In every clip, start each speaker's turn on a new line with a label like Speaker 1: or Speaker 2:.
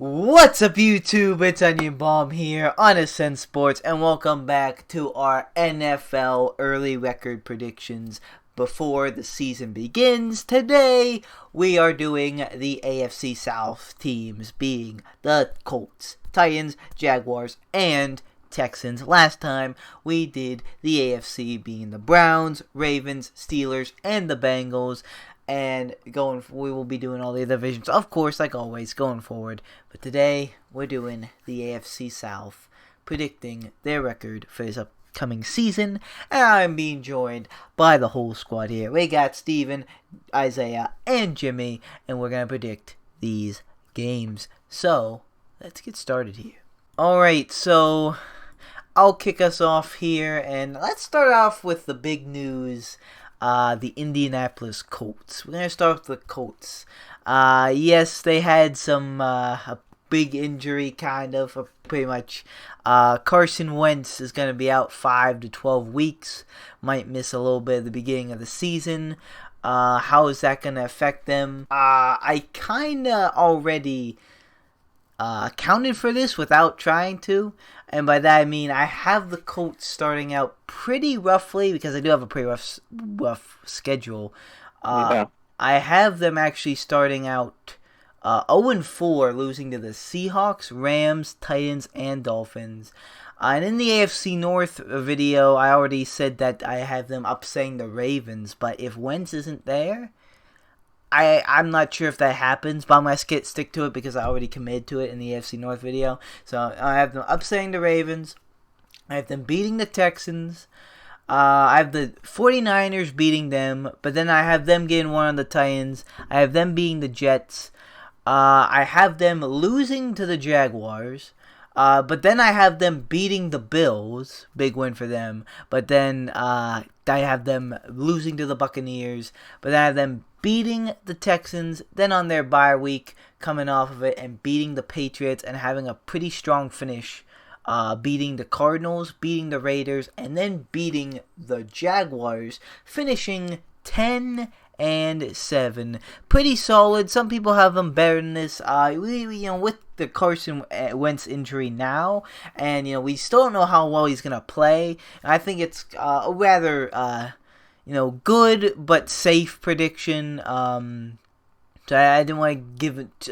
Speaker 1: What's up, YouTube? It's Onion Bomb here on Ascent Sports, and welcome back to our NFL early record predictions before the season begins. Today, we are doing the AFC South teams, being the Colts, Titans, Jaguars, and Texans. Last time, we did the AFC being the Browns, Ravens, Steelers, and the Bengals. And we will be doing all the other divisions, of course, like always, going forward. But today, we're doing the AFC South, predicting their record for this upcoming season. And I'm being joined by the whole squad here. We got Steven, Isaiah, and Jimmy, and we're going to predict these games. So, let's get started here. Alright, so I'll kick us off here, and let's start off with the big news. The Indianapolis Colts. We're going to start with the Colts. Yes, they had a big injury, kind of, pretty much. Carson Wentz is going to be out 5 to 12 weeks. Might miss a little bit at the beginning of the season. How is that going to affect them? I kind of already accounted for this without trying to. And by that I mean I have the Colts starting out pretty roughly because I do have a pretty rough schedule. I have them actually starting out 0-4, losing to the Seahawks, Rams, Titans, and Dolphins. And in the AFC North video, I already said that I have them upsetting the Ravens. But if Wentz isn't there, I'm not sure if that happens, but I'm going to stick to it because I already committed to it in the AFC North video. So I have them upsetting the Ravens. I have them beating the Texans. I have the 49ers beating them, but then I have them getting one on the Titans. I have them beating the Jets. I have them losing to the Jaguars. But then I have them beating the Bills. Big win for them. But then I have them losing to the Buccaneers. But then I have them beating the Texans, then on their bye week, coming off of it, and beating the Patriots, and having a pretty strong finish, beating the Cardinals, beating the Raiders, and then beating the Jaguars, finishing 10-7. Pretty solid. Some people have them better than this. With the Carson Wentz injury now, and we still don't know how well he's gonna play. I think it's a rather good but safe prediction. So I didn't want to give it,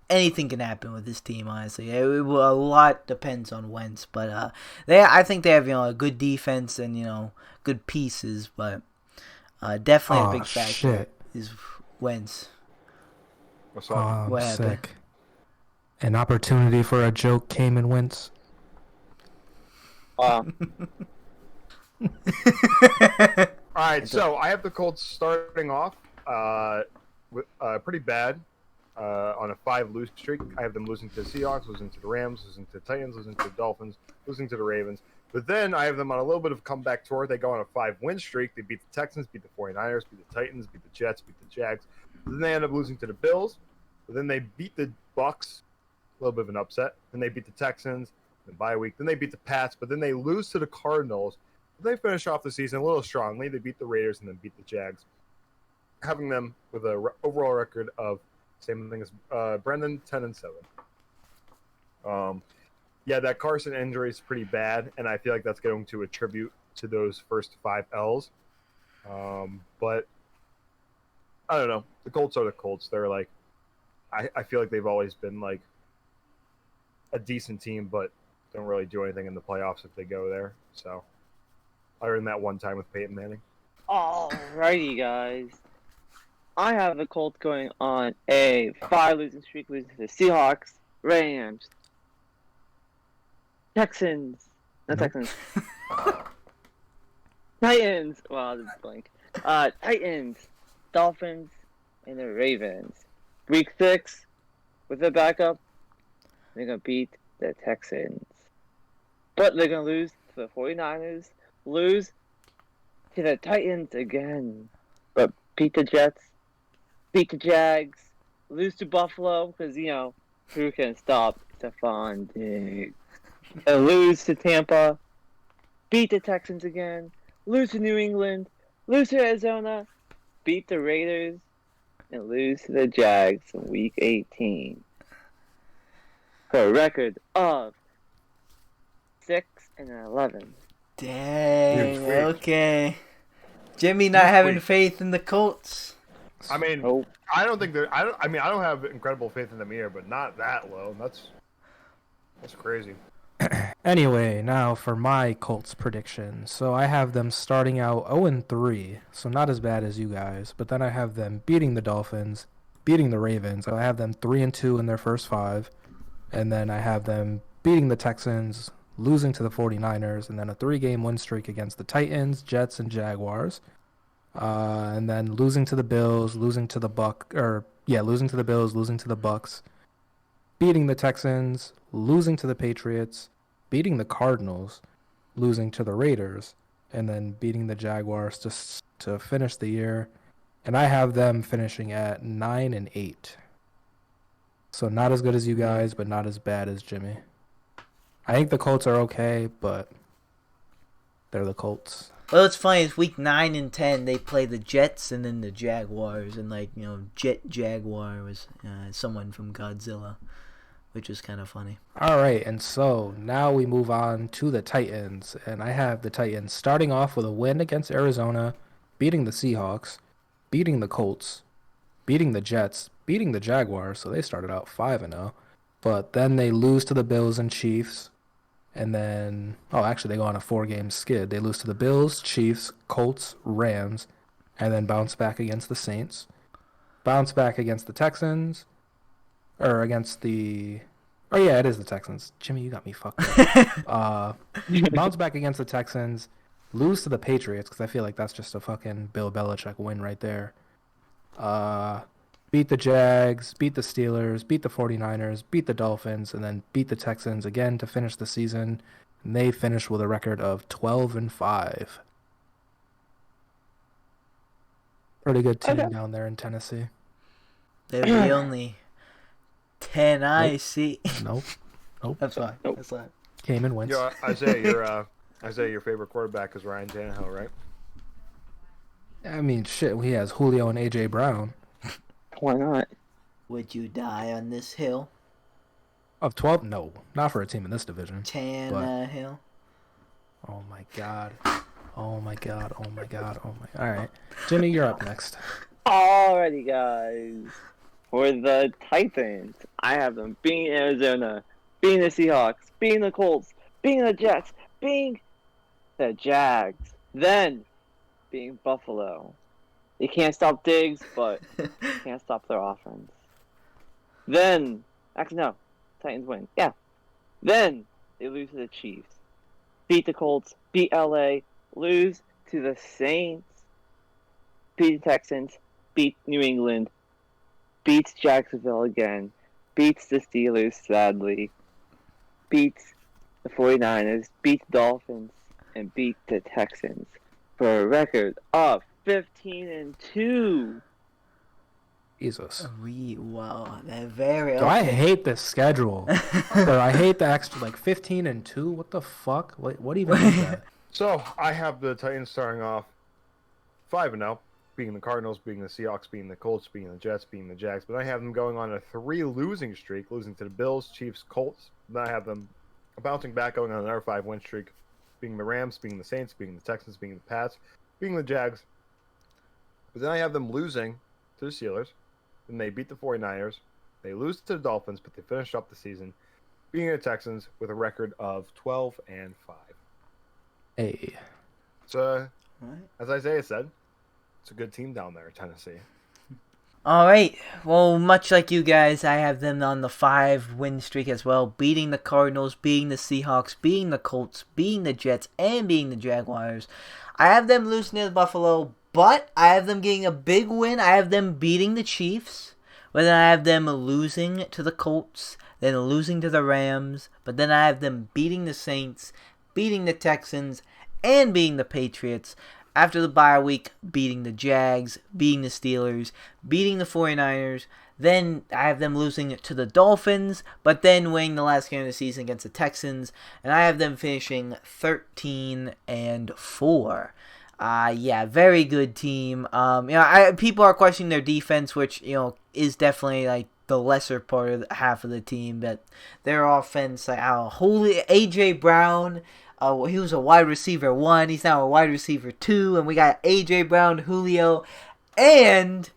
Speaker 1: anything can happen with this team, honestly. A lot depends on Wentz, but I think they have, a good defense and, good pieces, but definitely a big factor is Wentz.
Speaker 2: What's up?
Speaker 3: What happened? Sick. An opportunity for a joke came and went.
Speaker 2: All right, so I have the Colts starting off pretty bad on a 5-lose streak. I have them losing to the Seahawks, losing to the Rams, losing to the Titans, losing to the Dolphins, losing to the Ravens. But then I have them on a little bit of a comeback tour. They go on a 5-win streak. They beat the Texans, beat the 49ers, beat the Titans, beat the Jets, beat the Jags. Then they end up losing to the Bills. But then they beat the Bucks, a little bit of an upset. Then they beat the Texans, the bye week. Then they beat the Pats, but then they lose to the Cardinals. They finish off the season a little strongly. They beat the Raiders and then beat the Jags, having them with an overall record of same thing as Brenden, 10-7. That Carson injury is pretty bad, and I feel like that's going to attribute to those first 5 L's. But I don't know. The Colts are the Colts. They're like, I feel like they've always been like a decent team, but don't really do anything in the playoffs if they go there. So. Other than that one time with Peyton Manning.
Speaker 4: Alrighty, guys. I have the Colts going on a 5-losing streak, losing to the Seahawks, Rams, Texans, Titans. Wow, this is blank. Titans, Dolphins, and the Ravens. Week 6, with their backup, they're going to beat the Texans. But they're going to lose to the 49ers. Lose to the Titans again, but beat the Jets, beat the Jags, lose to Buffalo because who can stop Stephon Diggs? And lose to Tampa, beat the Texans again, lose to New England, lose to Arizona, beat the Raiders, and lose to the Jags in Week 18. for a record of 6-11.
Speaker 1: Dang.
Speaker 2: Sweet.
Speaker 1: Okay. Jimmy not having
Speaker 2: Sweet.
Speaker 1: faith in the Colts.
Speaker 2: I mean,
Speaker 4: Nope.
Speaker 2: I don't think they're. I don't have incredible faith in them either, but not that low. That's crazy.
Speaker 3: Anyway, now for my Colts prediction. So I have them starting out 0-3, so not as bad as you guys. But then I have them beating the Dolphins, beating the Ravens. So I have them 3-2 in their first 5, and then I have them beating the Texans, losing to the 49ers, and then a 3-game win streak against the Titans, Jets, and Jaguars. And then losing to the Bills, losing to the Bills, losing to the Bucks, beating the Texans, losing to the Patriots, beating the Cardinals, losing to the Raiders, and then beating the Jaguars to finish the year. And I have them finishing at 9-8. So not as good as you guys, but not as bad as Jimmy. I think the Colts are okay, but they're the Colts.
Speaker 1: Well, it's funny. It's week 9 and 10. They play the Jets and then the Jaguars, and Jet Jaguar was someone from Godzilla, which is kind of funny.
Speaker 3: All right, and so now we move on to the Titans, and I have the Titans starting off with a win against Arizona, beating the Seahawks, beating the Colts, beating the Jets, beating the Jaguars, so they started out 5-0, but then they lose to the Bills and Chiefs, and then, they go on a 4-game skid. They lose to the Bills, Chiefs, Colts, Rams, and then bounce back against the Saints, bounce back against the Texans, or against the... Oh, yeah, it is the Texans. Jimmy, you got me fucked up. Bounce back against the Texans, lose to the Patriots, because I feel like that's just a fucking Bill Belichick win right there. Beat the Jags, beat the Steelers, beat the 49ers, beat the Dolphins, and then beat the Texans again to finish the season. And they finish with a record of 12-5. Pretty good team down there in Tennessee.
Speaker 1: They're the only 10 I
Speaker 3: Nope.
Speaker 1: see.
Speaker 3: Nope.
Speaker 1: That's fine.
Speaker 4: Nope.
Speaker 1: That's fine.
Speaker 3: Came and went.
Speaker 2: Isaiah, your favorite quarterback is Ryan Tannehill, right?
Speaker 3: I mean, shit, he has Julio and A.J. Brown.
Speaker 4: Why not?
Speaker 1: Would you die on this hill?
Speaker 3: Of 12? No, not for a team in this division.
Speaker 1: Tannehill.
Speaker 3: Oh my god. Oh my god. Oh my god. Oh my. All right, Jimmy, you're up next.
Speaker 4: Alrighty, guys. For the Titans, I have them beating Arizona, beating the Seahawks, beating the Colts, beating the Jets, beating the Jags, then beating Buffalo. They can't stop Diggs, but can't stop their offense. Then, actually no, Titans win. Yeah. Then they lose to the Chiefs, beat the Colts, beat LA, lose to the Saints, beat the Texans, beat New England, beats Jacksonville again, beats the Steelers sadly, beats the 49ers, beats the Dolphins, and beat the Texans for a record of 15-2.
Speaker 3: Jesus.
Speaker 1: Wow, they're very.
Speaker 3: Do I hate this schedule? Or I hate the extra 15-2. What the fuck? What even is that?
Speaker 2: So I have the Titans starting off 5-0, beating the Cardinals, beating the Seahawks, beating the Colts, beating the Jets, beating the Jags. But I have them going on a 3 losing streak, losing to the Bills, Chiefs, Colts. Then I have them bouncing back, going on another 5 win streak, beating the Rams, beating the Saints, beating the Texans, beating the Pats, beating the Jags. But then I have them losing to the Steelers. Then they beat the 49ers. They lose to the Dolphins, but they finish up the season beating the Texans with a record of 12-5.
Speaker 3: Hey.
Speaker 2: So, as Isaiah said, it's a good team down there in Tennessee.
Speaker 1: Alright, well, much like you guys, I have them on the 5-win streak as well, beating the Cardinals, beating the Seahawks, beating the Colts, beating the Jets, and beating the Jaguars. I have them losing to Buffalo, but I have them getting a big win. I have them beating the Chiefs, but then I have them losing to the Colts, then losing to the Rams, but then I have them beating the Saints, beating the Texans, and beating the Patriots. After the bye week, beating the Jags, beating the Steelers, beating the 49ers. Then I have them losing to the Dolphins, but then winning the last game of the season against the Texans. And I have them finishing 13-4. Yeah, very good team. People are questioning their defense, which, is definitely the lesser part of half of the team. But their offense, like holy AJ Brown, he was a wide receiver 1. He's now a wide receiver 2, and we got AJ Brown, Julio, and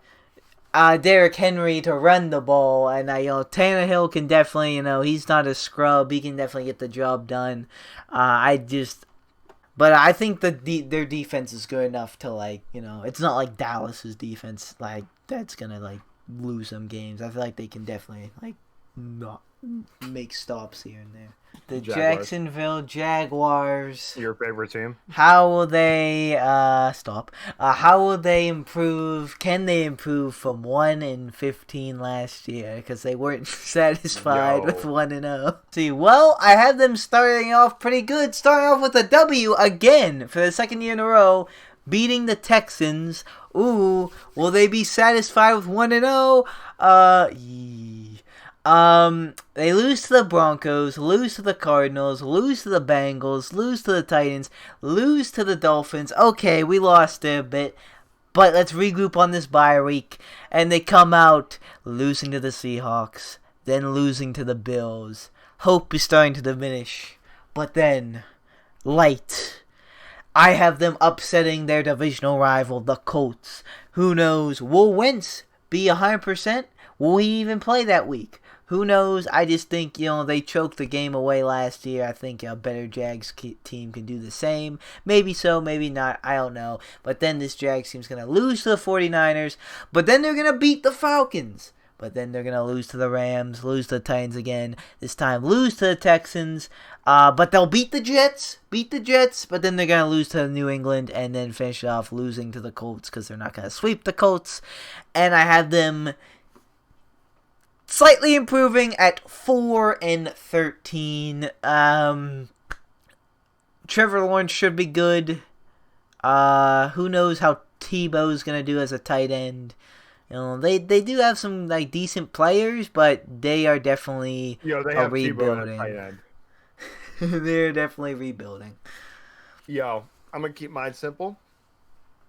Speaker 1: Derrick Henry to run the ball. And Tannehill can definitely, he's not a scrub. He can definitely get the job done. But I think that their defense is good enough to it's not like Dallas's defense that's gonna lose some games. I feel like they can definitely not make stops here and there. The
Speaker 2: Jaguars.
Speaker 1: Jacksonville Jaguars.
Speaker 2: Your favorite team?
Speaker 1: How will they how will they improve? Can they improve from 1-15 last year? Because they weren't satisfied with 1-0. See, well, I have them starting off pretty good. Starting off with a W again for the second year in a row, beating the Texans. Ooh, will they be satisfied with 1-0? They lose to the Broncos, lose to the Cardinals, lose to the Bengals, lose to the Titans, lose to the Dolphins. Okay, we lost there a bit, but let's regroup on this bye week. And they come out losing to the Seahawks, then losing to the Bills. Hope is starting to diminish, but then light. I have them upsetting their divisional rival, the Colts. Who knows? Will Wentz be 100%? Will he even play that week? Who knows? I just think, they choked the game away last year. I think a better Jags team can do the same. Maybe so, maybe not. I don't know. But then this Jags team's going to lose to the 49ers. But then they're going to beat the Falcons. But then they're going to lose to the Rams, lose to the Titans again. This time, lose to the Texans. But they'll beat the Jets. But then they're going to lose to New England. And then finish it off losing to the Colts because they're not going to sweep the Colts. And I have them slightly improving at 4-13. Trevor Lawrence should be good. Who knows how Tebow's gonna do as a tight end? They do have some decent players, but they are definitely
Speaker 2: they have
Speaker 1: rebuilding.
Speaker 2: Tebow at tight end.
Speaker 1: They're definitely rebuilding.
Speaker 2: I'm gonna keep mine simple.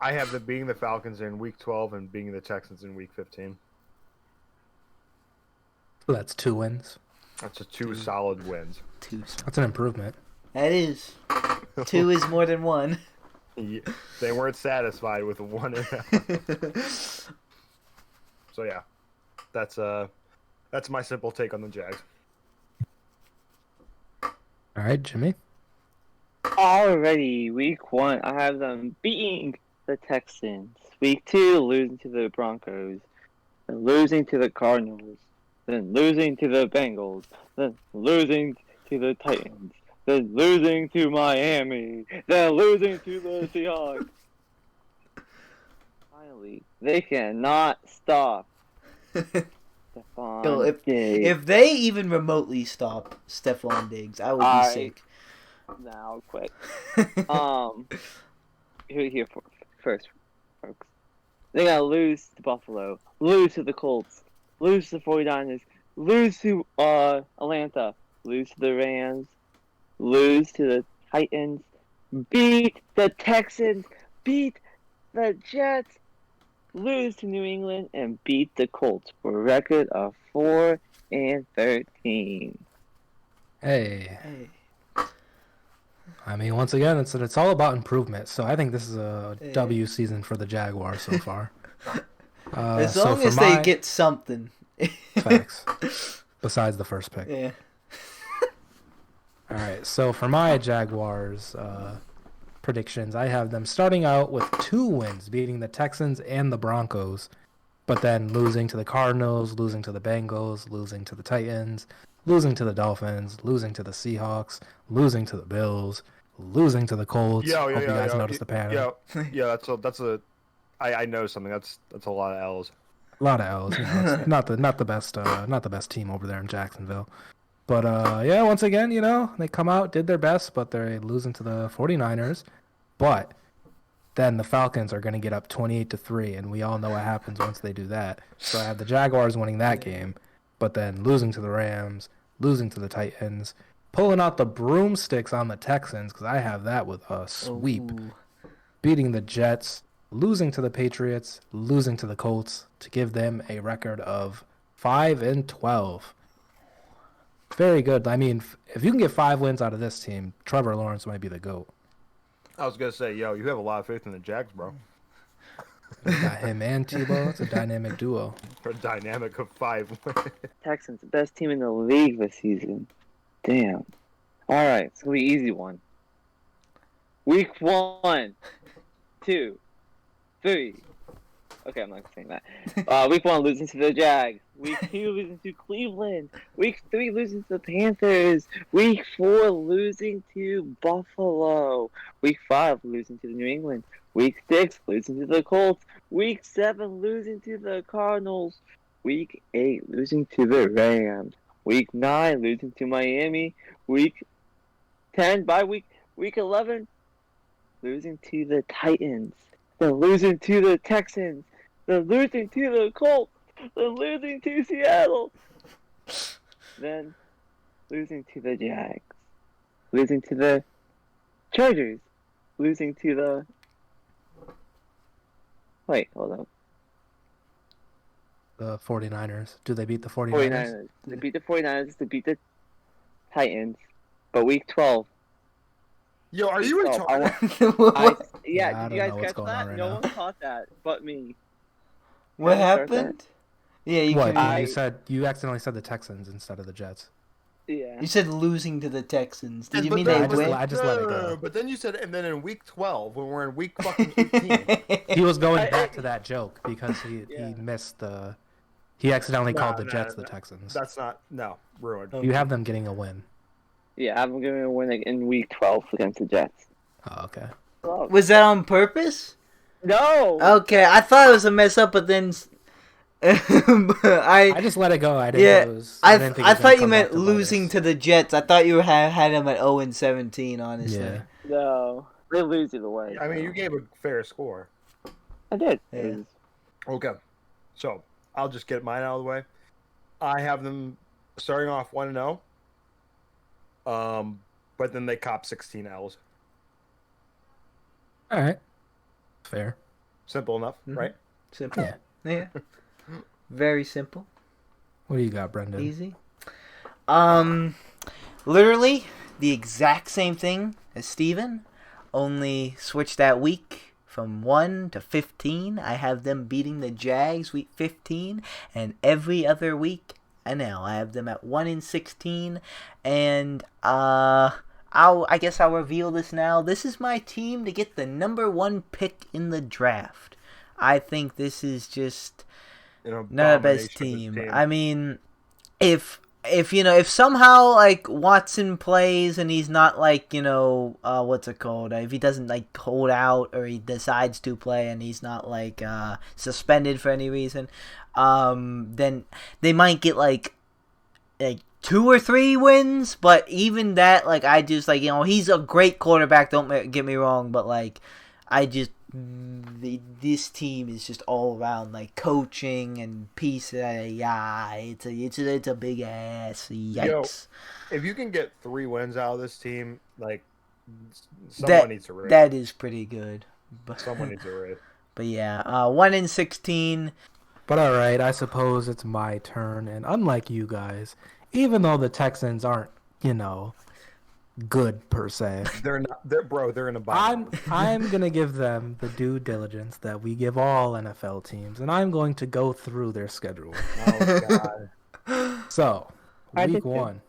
Speaker 2: I have them beating the Falcons in Week 12 and beating the Texans in Week 15.
Speaker 3: So that's 2 wins.
Speaker 2: That's two solid wins.
Speaker 3: That's an improvement.
Speaker 1: That is. 2 is more than 1.
Speaker 2: Yeah, they weren't satisfied with 1. So yeah, that's my simple take on the Jags.
Speaker 3: All right, Jimmy.
Speaker 4: Alrighty, Week 1, I have them beating the Texans. Week 2, losing to the Broncos, and losing to the Cardinals. Then losing to the Bengals, then losing to the Titans, then losing to Miami, then losing to the Seahawks. Finally, they cannot stop Stephon Diggs.
Speaker 1: If they even remotely stop Stephon Diggs, I would be sick.
Speaker 4: Now, quick. Here first, folks. They gotta lose to Buffalo, lose to the Colts, lose to the 49ers, lose to Atlanta, lose to the Rams, lose to the Titans, beat the Texans, beat the Jets, lose to New England, and beat the Colts for a record of 4-13.
Speaker 3: Hey. I mean, once again, it's all about improvement. So I think this is a W season for the Jaguars so far.
Speaker 1: As long as they get something.
Speaker 3: Facts. Besides the first pick.
Speaker 1: Yeah.
Speaker 3: All right. So for my Jaguars predictions, I have them starting out with 2 wins, beating the Texans and the Broncos, but then losing to the Cardinals, losing to the Bengals, losing to the Titans, losing to the Dolphins, losing to the Seahawks, losing to the Bills, losing to the Colts. Hope you guys noticed the pattern.
Speaker 2: I know something. That's a lot of L's.
Speaker 3: A lot of L's. It's not the best team over there in Jacksonville. But once again, they come out, did their best, but they're losing to the 49ers. But then the Falcons are going to get up 28-3, and we all know what happens once they do that. So I have the Jaguars winning that game, but then losing to the Rams, losing to the Titans, pulling out the broomsticks on the Texans, because I have that with a sweep, beating the Jets, losing to the Patriots, losing to the Colts to give them a record of 5-12. Very good. I mean, if you can get 5 wins out of this team, Trevor Lawrence might be the GOAT.
Speaker 2: I was gonna say, yo, you have a lot of faith in the Jags, bro.
Speaker 3: You got him and Tebow. It's a dynamic duo.
Speaker 2: For a dynamic of 5 wins.
Speaker 4: Texans, the best team in the league this season. Damn. All right, it's gonna be an easy one. Week 1, 2, 3. Okay, I'm not saying that. Week 1, losing to the Jags. Week 2, losing to Cleveland. Week 3, losing to the Panthers. Week 4, losing to Buffalo. Week 5, losing to New England. Week 6, losing to the Colts. Week 7, losing to the Cardinals. Week 8, losing to the Rams. Week 9, losing to Miami. Week 10, week 11, losing to the Titans. Then losing to the Texans. Then losing to the Colts. Then losing to Seattle. Then losing to the Jags. Losing to the Chargers. Losing to the... Wait, hold up.
Speaker 3: The 49ers. Do they beat the 49ers?
Speaker 4: 49ers. They beat the 49ers. They beat the Titans. But week 12.
Speaker 2: Yo, are you retarded?
Speaker 1: What,
Speaker 3: Yeah, I
Speaker 4: did you
Speaker 3: don't
Speaker 4: guys
Speaker 3: know what's
Speaker 4: catch
Speaker 3: going
Speaker 4: that?
Speaker 3: on right
Speaker 4: no
Speaker 3: now.
Speaker 4: one caught that but me.
Speaker 1: what
Speaker 4: Can I start
Speaker 1: happened? Yeah, you
Speaker 3: What?
Speaker 1: can.
Speaker 3: You accidentally said the Texans instead of the Jets.
Speaker 4: Yeah.
Speaker 1: You said losing to the Texans. Did you
Speaker 2: But
Speaker 1: mean
Speaker 2: then-
Speaker 1: they win?
Speaker 3: I just let it go.
Speaker 2: But then you said, and then in week 12, when we're in week fucking 18.
Speaker 3: He was going back to that joke because he
Speaker 4: Yeah.
Speaker 3: missed the... He accidentally called the
Speaker 2: Nah,
Speaker 3: Jets
Speaker 2: nah.
Speaker 3: the Texans.
Speaker 2: That's not, no, ruined.
Speaker 3: You have them getting a win.
Speaker 4: Yeah, I'm going to win in week 12 against the Jets.
Speaker 3: Oh, okay.
Speaker 4: Oh,
Speaker 1: Was that on purpose?
Speaker 4: no!
Speaker 1: Okay, I thought it was a mess up, but then
Speaker 3: I just let it go. I didn't
Speaker 1: yeah,
Speaker 3: think it was...
Speaker 1: I
Speaker 3: didn't think it
Speaker 1: I
Speaker 3: was gonna
Speaker 1: thought you
Speaker 3: come
Speaker 1: meant
Speaker 3: back to bite
Speaker 1: losing
Speaker 3: us.
Speaker 1: to the Jets. I thought you had them at 0-17. Honestly,
Speaker 3: Yeah.
Speaker 4: No. They lose either way.
Speaker 2: I mean, you gave a fair score.
Speaker 4: I did.
Speaker 1: Yeah.
Speaker 4: It was-
Speaker 2: Okay. So, I'll just get mine out of the way. I have them starting off 1-0. But then they cop 16 L's.
Speaker 3: All right. Fair.
Speaker 2: Simple enough,
Speaker 1: Mhm.
Speaker 2: right?
Speaker 1: simple.
Speaker 3: Yeah.
Speaker 1: Yeah, very simple,
Speaker 3: What do you got, Brenden?
Speaker 1: easy. Literally the exact same thing as Steven, only switch that week from 1 to 15. I have them beating the Jags week 15, and every other week I have them at 1-16, and I guess I'll reveal this now. This is my team to get the number 1 pick in the draft. I think this is just not the best team. I mean, if somehow like Watson plays and he's not like what's it called? If he doesn't like hold out or he decides to play and he's not like suspended for any reason, then they might get like 2 or 3 wins. But even that, like I just like he's a great quarterback. Don't get me wrong, but like I just. This team is just all around like coaching and piece. Yeah, it's a big ass yikes.
Speaker 2: If you can get 3 wins out of this team, like someone needs to raise.
Speaker 1: That is pretty good. But,
Speaker 2: Someone needs to raise.
Speaker 1: but yeah, 1-16.
Speaker 3: But all right, I suppose it's my turn. And unlike you guys, even though the Texans aren't, good per se,
Speaker 2: They're not. They're in a bottom.
Speaker 3: I'm gonna give them the due diligence that we give all NFL teams, and I'm going to go through their schedule.
Speaker 2: Oh god.
Speaker 3: So,
Speaker 4: I did
Speaker 3: week
Speaker 4: too.
Speaker 3: 1.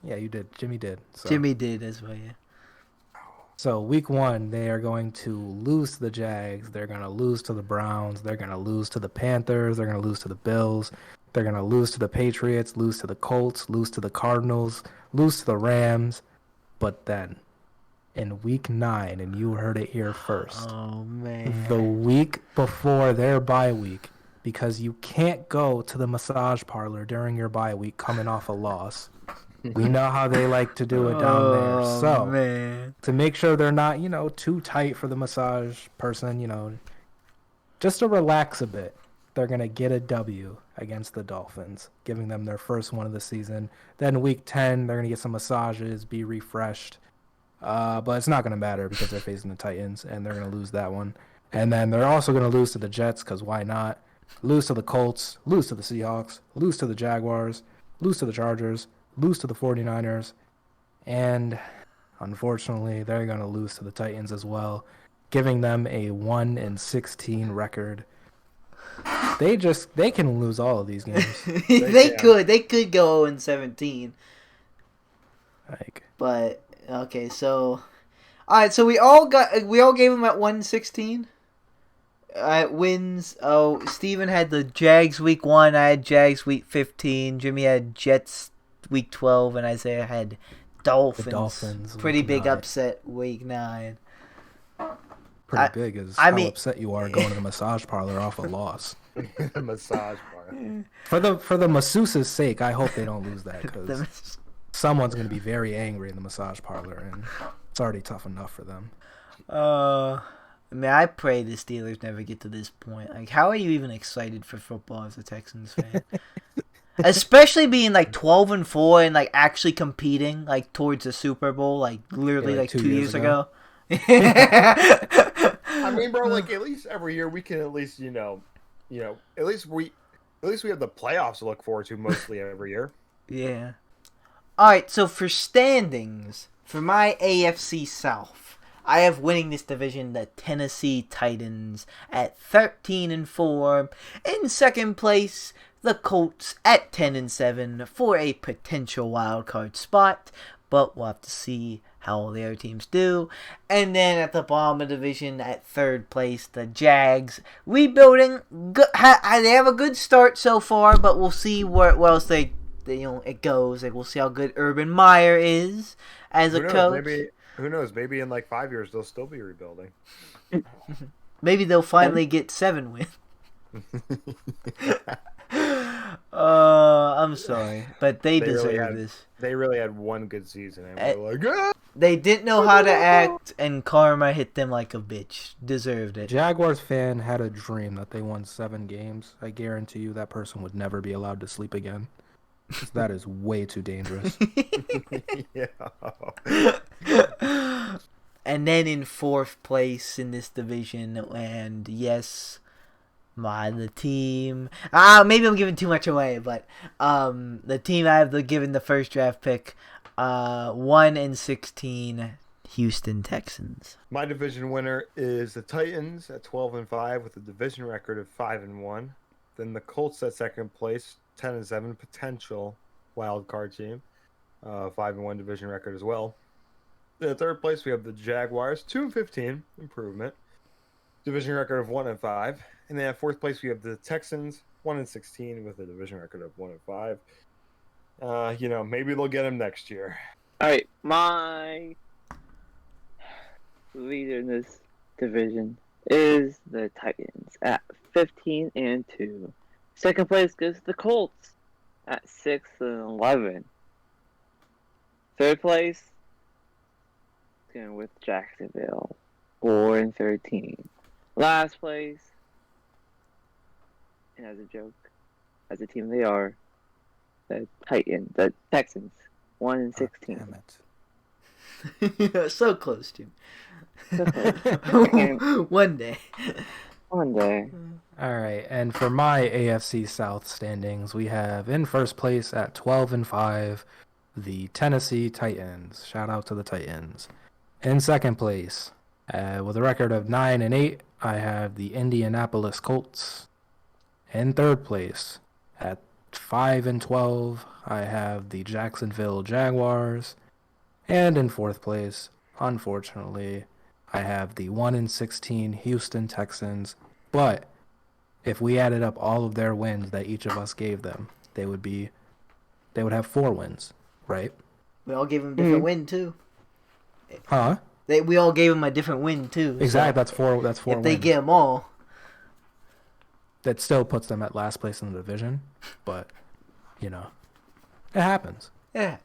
Speaker 3: Yeah, you did. Jimmy did. So.
Speaker 1: Jimmy did as well. Yeah.
Speaker 3: So week 1, they are going to lose to the Jags. They're going to lose to the Browns. They're going to lose to the Panthers. They're going to lose to the Bills. They're going to lose to the Patriots, lose to the Colts, lose to the Cardinals, lose to the Rams. But then, in week 9, and you heard it here first,
Speaker 1: Oh man.
Speaker 3: the week before their bye week, because you can't go to the massage parlor during your bye week coming off a loss. We know how they like to do it down there.
Speaker 1: Oh,
Speaker 3: So,
Speaker 1: man.
Speaker 3: to make sure they're not, too tight for the massage person, just to relax a bit, they're going to get a W against the Dolphins, giving them their first one of the season. Then week 10, they're going to get some massages, be refreshed. But it's not going to matter because they're facing the Titans, and they're going to lose that one. And then they're also going to lose to the Jets because why not? lose to the Colts, lose to the Seahawks, lose to the Jaguars, lose to the Chargers, lose to the 49ers, and unfortunately, they're going to lose to the Titans as well, giving them a 1-16 record. They can lose all of these games.
Speaker 1: They could go 0-17.
Speaker 3: Like,
Speaker 1: But okay, so all right, so we all gave them at 1-16. Wins. Oh, Steven had the Jags week 1. I had Jags week 15. Jimmy had Jets week 12, and Isaiah had Dolphins.
Speaker 3: The Dolphins.
Speaker 1: Pretty
Speaker 3: week
Speaker 1: big
Speaker 3: 9.
Speaker 1: upset week 9.
Speaker 3: Pretty big is how upset you are going to the massage parlor off a loss.
Speaker 2: Massage bar.
Speaker 3: For the masseuse's sake, I hope they don't lose that because someone's going to be very angry in the massage parlor, and it's already tough enough for them.
Speaker 1: I mean, I pray the Steelers never get to this point. Like, how are you even excited for football as a Texans fan? Especially being like 12-4 and like actually competing like towards the Super Bowl, like literally like 2 years ago.
Speaker 2: I mean, bro, like at least every year we can at least at least we have the playoffs to look forward to mostly every year.
Speaker 1: Yeah. All right. So for standings for my AFC South, I have winning this division the Tennessee Titans at 13-4. In second place, the Colts at 10-7 for a potential wild card spot, but we'll have to see how all the other teams do. And then at the bottom of the division, at third place, the Jags rebuilding. They have a good start so far, but we'll see where else it goes. Like, we'll see how good Urban Meyer is as a coach.
Speaker 2: Who knows? Maybe in like 5 years they'll still be rebuilding.
Speaker 1: Maybe they'll finally get 7 wins. I'm sorry, but they deserve this.
Speaker 2: They really had one good season, and we're like, ah!
Speaker 1: They didn't know how to act, and karma hit them like a bitch. Deserved it.
Speaker 3: Jaguars fan had a dream that they won 7 games. I guarantee you that person would never be allowed to sleep again. That is way too dangerous.
Speaker 2: Yeah.
Speaker 1: And then in fourth place in this division, and yes, the team. Maybe I'm giving too much away, but the team I have given the first draft pick, 1-16, Houston Texans.
Speaker 2: My division winner is the Titans at 12-5 with a division record of 5-1. Then the Colts at second place, 10-7, potential wild card team, 5-1 division record as well. Then at third place we have the Jaguars, 2-15, improvement, division record of 1-5. And then at fourth place we have the Texans, 1-16 with a division record of 1-5. Maybe they'll get him next year.
Speaker 4: All right, my leader in this division is the Titans at 15-2. Second place goes to the Colts at 6-11. Third place is going with Jacksonville, 4-13. Last place, and as a joke, as a team they are, the Texans, 1-16.
Speaker 3: Damn it.
Speaker 1: So close to. One day.
Speaker 4: One day.
Speaker 3: All right, and for my AFC South standings, we have in first place at 12-5, the Tennessee Titans. Shout out to the Titans. In second place, with a record of 9-8, I have the Indianapolis Colts. In third place, at 5-12, I have the Jacksonville Jaguars. And in fourth place, unfortunately, I have the 1-16 Houston Texans. But if we added up all of their wins that each of us gave them, they would have 4 wins, right?
Speaker 1: We all gave them a different win too.
Speaker 3: Huh?
Speaker 1: We all gave them a different win too.
Speaker 3: Exactly.
Speaker 1: So
Speaker 3: that's four.
Speaker 1: If they
Speaker 3: wins.
Speaker 1: get them all,
Speaker 3: that still puts them at last place in the division, but it happens.
Speaker 1: yeah.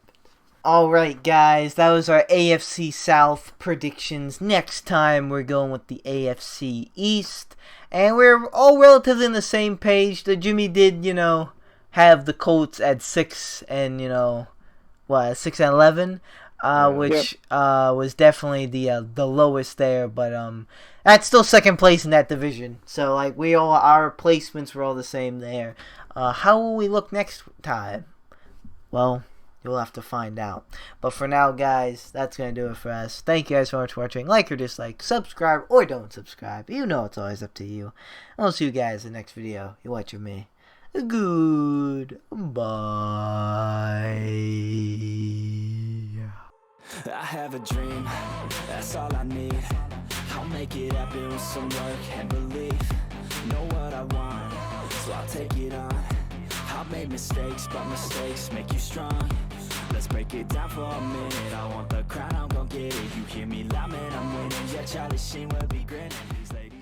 Speaker 1: All right, guys, that was our AFC South predictions. Next time, we're going with the AFC East, and we're all relatively on the same page. The Jimmy did, have the Colts at 6 and 6-11. which was definitely the lowest there. But that's still second place in that division. So like our placements were all the same there. How will we look next time? Well, you'll have to find out. But for now, guys, that's going to do it for us. Thank you guys so much for watching. Like or dislike, subscribe or don't subscribe. You know it's always up to you. And we'll see you guys in the next video. You watch with me. Goodbye.
Speaker 5: I have a dream, that's all I need. I'll make it happen with some work and belief. Know what I want, so I'll take it on. I've made mistakes, but mistakes make you strong. Let's break it down for a minute. I want the crown, I'm gon' get it. You hear me loud, man, I'm winning. Yeah, Charlie Sheen will be grinning. He's like